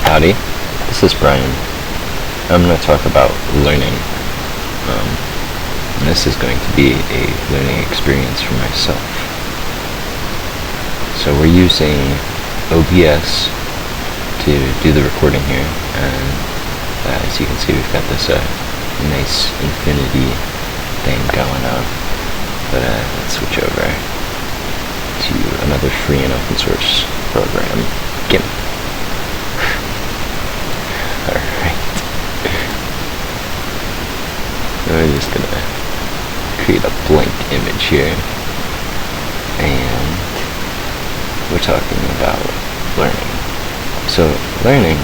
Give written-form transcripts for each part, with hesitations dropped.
Howdy, this is Brian. I'm going to talk about learning. And this is going to be a learning experience for myself. So we're using OBS to do the recording here, and as you can see, we've got this nice infinity thing going on. But let's switch over to another free and open source program, GIMP. Alright. I'm just gonna create a blank image here, and we're talking about learning. So learning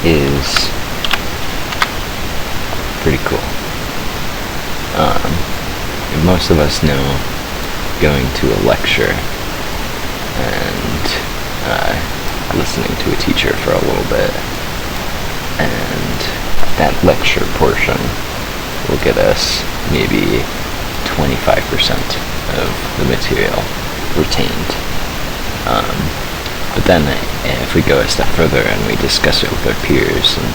is pretty cool. Most of us know going to a lecture and listening to a teacher for a little bit, and that lecture portion will get us maybe 25% of the material retained. But then if we go a step further and we discuss it with our peers and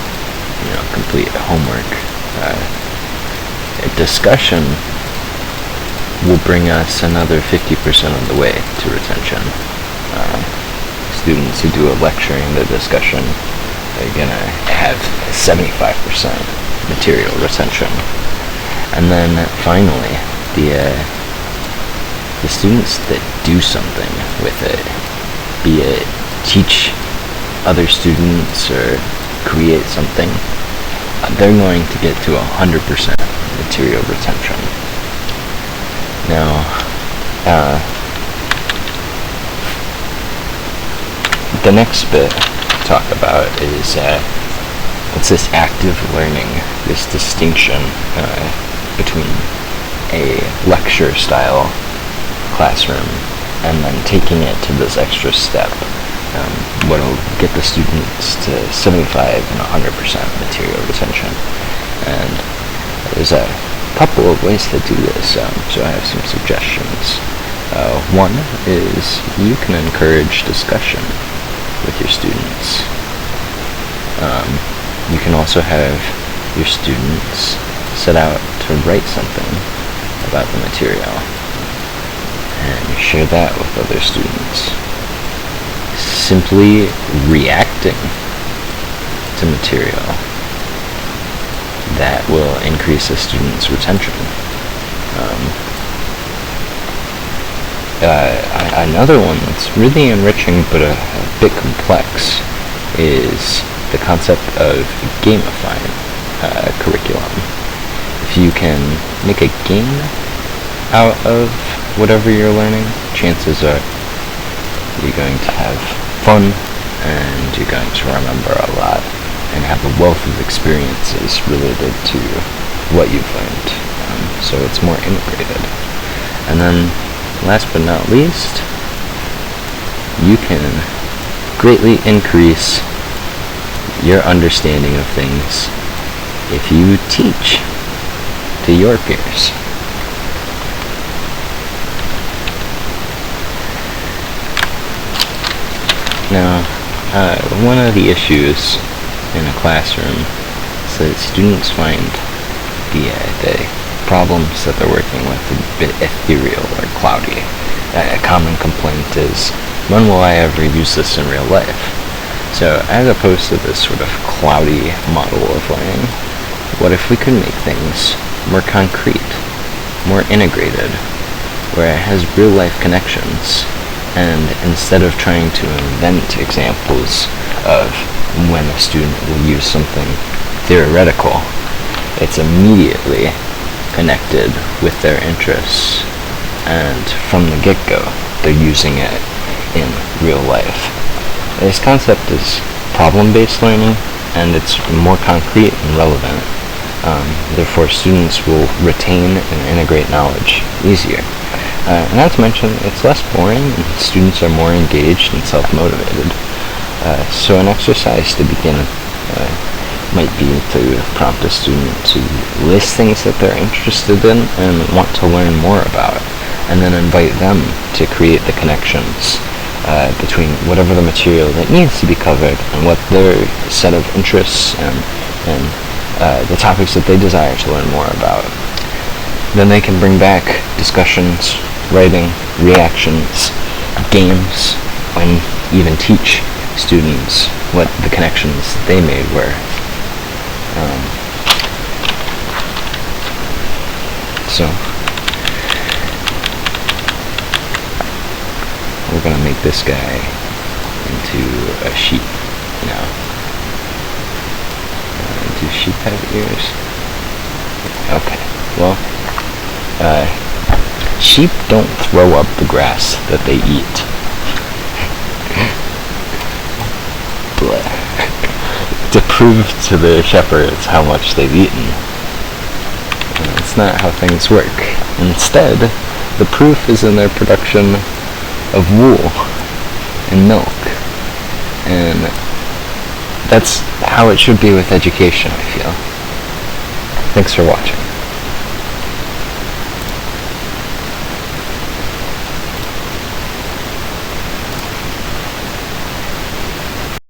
complete homework, a discussion will bring us another 50% of the way to retention. Students who do a lecture and the discussion are going to have 75% material retention. And then finally, the students that do something with it, be it teach other students or create something, they're going to get to 100% material retention. Now, the next bit to talk about is it's this active learning, this distinction between a lecture style classroom and then taking it to this extra step, what will get the students to 75 and 100% material retention. And there's a couple of ways to do this, so I have some suggestions. One is you can encourage discussion with your students. You can also have your students set out to write something about the material and share that with other students. Simply reacting to material, that will increase a student's retention. Another one that's really enriching but a bit complex is the concept of gamifying curriculum. If you can make a game out of whatever you're learning, chances are you're going to have fun and you're going to remember a lot and have a wealth of experiences related to what you've learned. So it's more integrated. And then, last but not least, you can greatly increase your understanding of things if you teach to your peers. Now, one of the issues in a classroom is that students find the problems that they're working with a bit ethereal or cloudy. A common complaint is, when will I ever use this in real life? So as opposed to this sort of cloudy model of learning, what if we could make things more concrete, more integrated, where it has real life connections, and instead of trying to invent examples of when a student will use something theoretical, it's immediately connected with their interests, and from the get-go they're using it in real life. This concept is problem-based learning, and it's more concrete and relevant. Therefore, students will retain and integrate knowledge easier. And not to mention, it's less boring, and students are more engaged and self-motivated. So an exercise to begin might be to prompt a student to list things that they're interested in and want to learn more about, and then invite them to create the connections between whatever the material that needs to be covered and what their set of interests and the topics that they desire to learn more about. Then they can bring back discussions, writing, reactions, games, and even teach students what the connections they made were. So we're going to make this guy into a sheep now. Do sheep have ears? Okay, well, sheep don't throw up the grass that they eat. To prove to the shepherds how much they've eaten. It's not how things work. Instead, the proof is in their production of wool and milk. And that's how it should be with education, I feel. Thanks for watching.